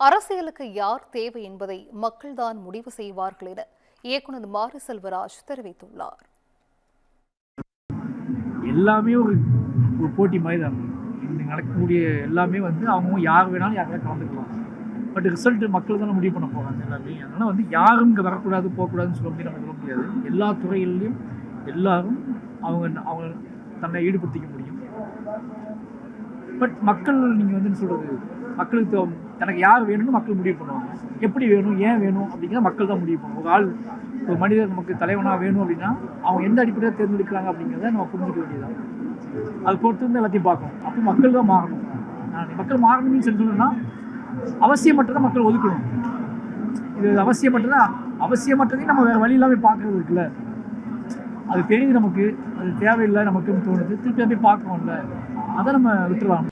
அரசியலுக்கு யார் தேவை என்பதை மக்கள்தான் முடிவு செய்வார்கள் என இயக்குநர் மாரி செல்வராஜ் தெரிவித்துள்ளார். எல்லாமே ஒரு போட்டி மாதிரி தான். நடக்கக்கூடிய எல்லாமே அவங்க யார் வேணாலும் யாருக்காக கலந்துக்கலாம். பட் ரிசல்ட் மக்கள் தானே முடிவு பண்ண போகிறாங்க எல்லாமே. அதனால் யாரும் இங்கே வரக்கூடாது போகக்கூடாதுன்னு சொல்ல முடியாது, நம்ம சொல்ல முடியாது. எல்லா துறைகளிலையும் எல்லாரும் அவங்க தன்னை ஈடுபடுத்திக்க முடியும். பட் மக்கள் நீங்கள் சொல்கிறது மக்களுக்கு எனக்கு யார் வேணும்னு மக்கள் முடிவு பண்ணுவாங்க. எப்படி வேணும், ஏன் வேணும் அப்படிங்கிறத மக்கள் தான் முடிவு பண்ணுவோம். ஒரு மனிதர் நமக்கு தலைவனாக வேணும் அப்படின்னா அவங்க எந்த அடிப்படையாக தேர்ந்தெடுக்கிறாங்க அப்படிங்கிறத நம்ம புரிஞ்சிக்க வேண்டியதான். அது பொறுத்து வந்து எல்லாத்தையும் பார்க்கணும். அப்போ மக்கள் தான் மாறணும். மக்கள் மாறணும்னு சொல்லணும்னா அவசியமற்றதை மக்கள் ஒதுக்கணும். இது அவசியமற்றதையும் நம்ம வேறு வழி இல்லாமல் பார்க்கறது இருக்குல்ல, அது தெரியுது நமக்கு, அது தேவையில்லை நமக்குன்னு தோணுது, திருப்பி போய் பார்க்கணும்ல, அதை நம்ம விட்டுருவாங்க.